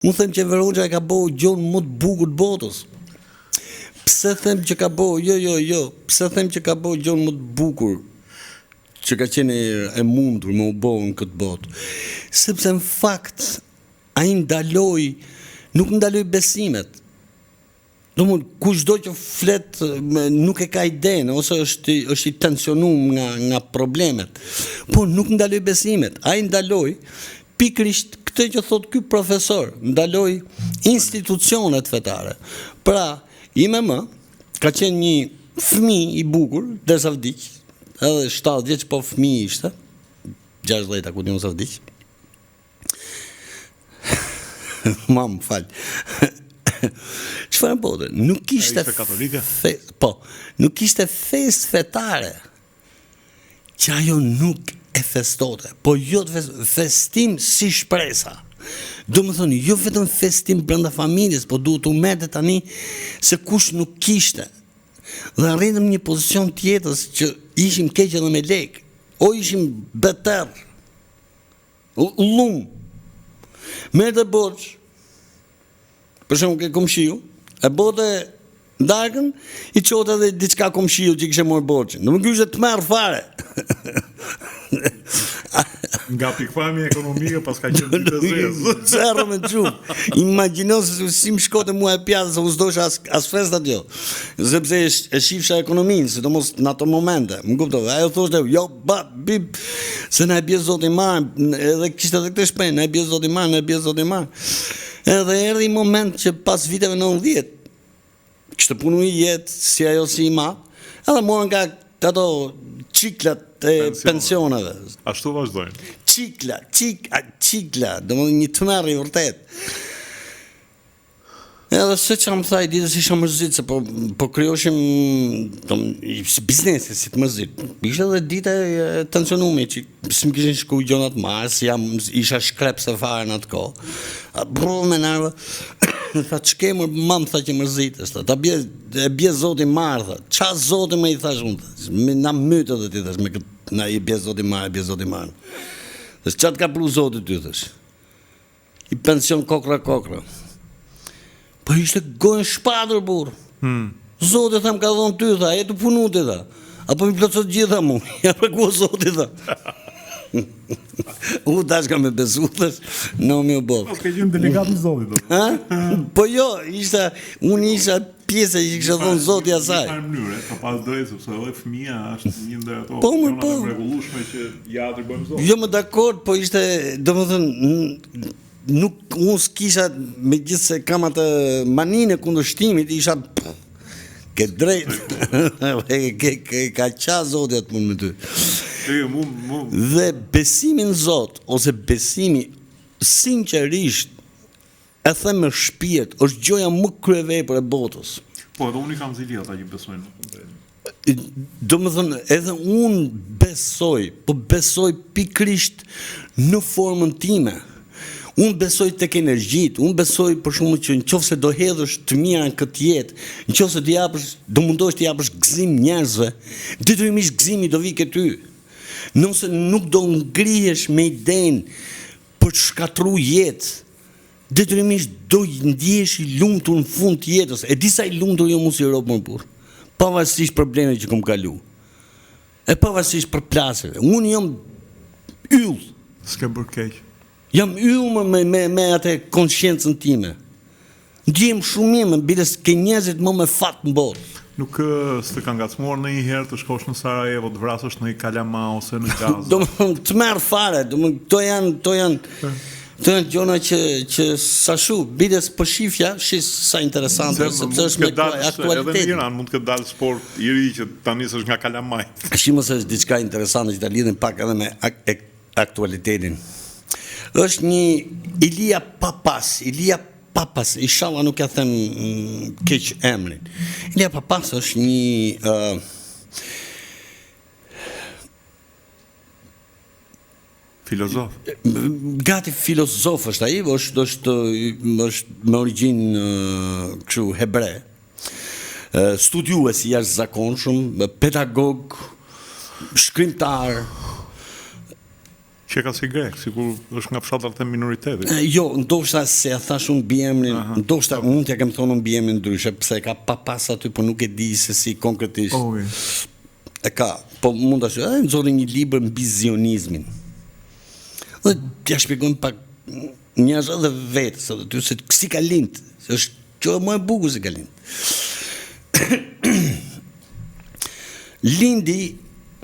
Unë them që Enver Hoxha e ka bëu gjon më të bukur të botës. Pse them që ka bëu? Jo. Pse them që ka bëu gjon më të bukur që ka qenë e mundur me u bëu në këtë botë? Sepse në fakt ai nuk ndaloi besimet. Domthon kushdo që flet nuk e ka idenë ose është i tensionuar nga problemet. Po nuk ndaloi besimet. Ai ndaloi pikërisht këtë që thot ky profesor, ndaloi institucionet fetare. Pra, IMM ka qenë një fëmijë i bukur derisa vdiq, edhe 7 vjeç po fëmijë ishte, 60 ku diun sa vdiq. Mam, fal. Çfarë bëte? Nuk kishte katolike? Nuk kishte festë fetare. Që ajo nuk e festote, po jo festim si shpresa. Do më thoni, jo vetëm festim brenda familjes, po duhet u merrte tani se kush nuk kishte. Dhe arritëm një pozicion tjetër që ishim keq edhe me lek, o ishim beter, lum, merrte borx, për shembull ke komshiu, e bote darkën, i qote edhe diçka komshiu që kishe marrë borxhin. Do më kishte të merr fare. Nga pikpamja ekonomike pas ka qenë të zezë. Zero me gjumë. Imagjino se si më shkote mua e pjatë se uzdosha as festat jo. Sepse e shifsha ekonominë, sidomos në ato momente. Më kuptove, ajo thoshte, jo, bip, se na e bje zoti marë, edhe kishte edhe këtë shpenë, na e bje zoti marë. Edhe erdhi moment që pas viteve 90, kishte punu i jetë, si ajo si i ma, edhe morën ka ato qiklat e pensioneve. Ashtu vazhdojnë. Qikla, do më një të merë i vërtet. Edhe se që më thaj, ditës isha mërzit, se po kryoshim biznesi, si të mërzit. Ishte dhe dita e tensionume, që si më kishin shku gjonat marë, si isha shkrep se fare në atë ko. Bro me nërve, tha që kemër, mamë tha që mërzit, ta bje zoti marë, tha, qa zoti me i thash unë, na mytë dhe ti thash, me këtë, na i bje zoti marë. Dhe qatë ka plu zoti ty thash, i pension kokra. Po ishte gojnë shpatër, burë. Zotë, tham, ka dhonë ty, tha, e të punu të, tha. Apo mi plëtsot gjitha mu, ja përku zotë, tha. Tash ka me besu, thash, në mi o bokë. Po s'ke qenë delegat në zotë, Po jo, unë isha pjesë që kështë dhonë zotë i asaj. Në mënyre, pa pas drejtë, sepse edhe fëmia është një ndër ato opcionat e mrekullueshme që ja atribojmë zotë. Jo më dakord, po ishte, domethënë, nuk unë s'kisha, me gjithë se kam atë maninë e kundërshtimit, isha ke drejt, ka qa zotja të mund me ty. Dhe besimin zot, ose besimi sinqerisht, e them me shpirt, është gjoja më kryevepër e botës. Po, edhe unë i kam zili ata që besojnë në fundë. Do më thënë, edhe unë besoj, po besoj pikrisht në formën time. Unë besoj tek energjit, unë besoj për shumë që në qofë se do hedhësh të mira në këtë jetë, në qofë se do mundosh të japësh gëzim njerëzve, detyrimisht gëzimi do vi ke ty. Nëse nuk do ngrihesh me idenë për të shkatru jetë, detyrimisht do ndjesh i lumtur në fund të jetës. E disa i lumtur jo mund si ropë më burë, pavarësisht probleme që kom kalu. E pavarësisht për plaseve. Unë jam yll. S'ke bërë keq. Jam yll me atë konsciencën time. Ndjem shumë mirë, biles ke njerëzit më me fat në botë. Nuk s'të ka ngacmuar në një herë të shkosh në Sarajevo, të vrasësh në i Kalama ose në Gaza. Do më të merë fare, to janë gjona që sa shu, bides për shifja, sa interesante, sepse është me aktualitetin. Edhe në Iran mund të këtë dalë sport i ri që ta nisësh nga Kalamajt. Shimës është diçka interesante që ta lidhin pak edhe me aktualitetin. Është një Ilia Papas, inshallah nuk ja them keq emrin. Ilia Papas është një filozof. Gati filozof është ai, është me origjinë kështu hebre. Studiues i jashtëzakonshëm, pedagog, shkrimtar. Që ka si grek, sikur është nga fshatrat e minoritetit. Jo, ndoshta se thash unë biemrin, ndoshta unë t'ja kem thonë unë biemrin ndryshe, pse ka pas aty, po nuk e di se si konkretisht. E ka, po mund ta shoj, nxorri një libër mbi zionizmin. Dhe t'ja shpjegojmë pak njerëz edhe vetë, se si ka lind, se është që më e bukur si ka lind. Lindi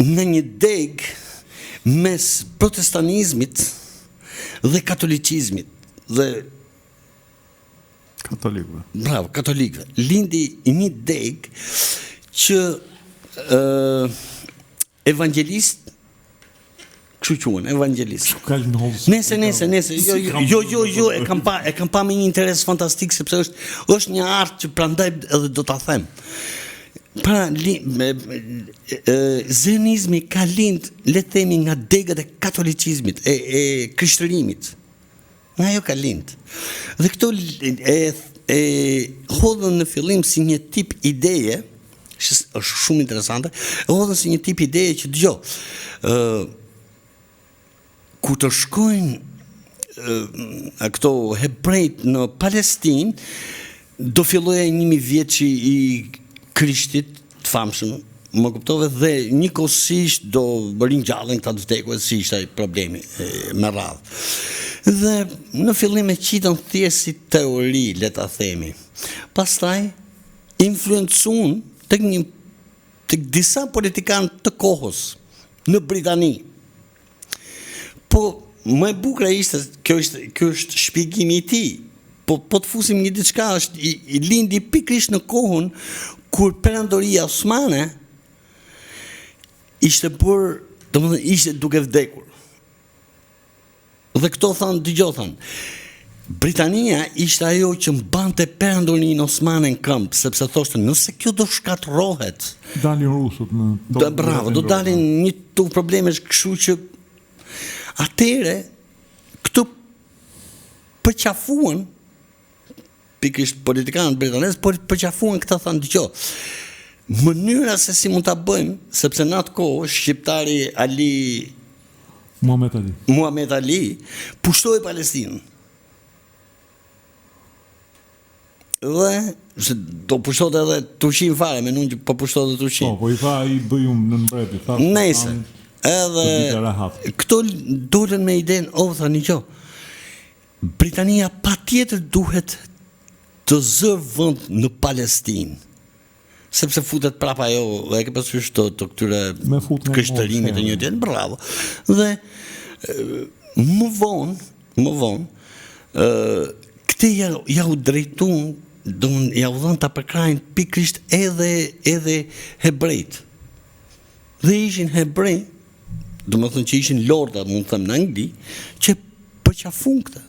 në një deg mes protestanizmit dhe katolicizmit dhe katolikëve. Bravo, katolikëve. Lindi një deg që evangelist, kështu quhen, evangelist. Nese, jo, e kam pa me një interes fantastik, sepse është një art që prandaj edhe do ta them. Pra, zionizmi ka lind, le të themi, nga degët e katolicizmit, e krishtërimit. Nga ajo ka lind. Dhe këto e hodhën në fillim si një tip ideje, është shumë interesante, e hodhën si një tip ideje që dëgjoj, ku të shkojnë këto hebrejt në Palestinë, do filloja 1000 vjeçi i Krishtit të famshëm, më kuptove, dhe njëkohësisht do ringjallën këta të vdekur, si ishte ai problemi me radhë. Dhe në fillim e qitën thjesht si teori, le ta themi. Pastaj influencuan tek disa politikanë të kohës në Britani. Po më e bukur ishte, kjo është shpjegimi i tij. Po të fusim një diçka, është i lindi pikërisht në kohën kur perandoria osmane ishte bërë, domethënë ishte duke vdekur. Dhe këto dëgjoj, Britania ishte ajo që mbante perandorinë osmane në këmbë, sepse thoshte nëse kjo do shkatërrohet, dalin rusët në bravo, do dalin një tuk problemesh, kështu që atëre këto përqafuan pikërisht politikanët britanesë, por përqafuan këta, thanë dëgjoj, mënyra se si mund ta bëjmë, sepse në atë kohë shqiptari Muhamet Ali pushtoi Palestinën. Dhe do pushtohet edhe Turqin fare, me nuk po pushtohet edhe Turqin. Po i tha i bëjum në mbreti, tha. Nëse. Edhe këto dolën me idenë, thani që Britania patjetër duhet të zë vend në Palestinë, sepse futet prapa ajo, e ke parasysh të këtyre krishtërimit të një tjetër, bravo. Dhe më vonë, këte ja u drejtuan, ja u dhënë ta përkrajnë pikërisht edhe hebrejt. Dhe ishin hebrej, domethënë që ishin lorda, mund të them në Angli, që përqafun këtë.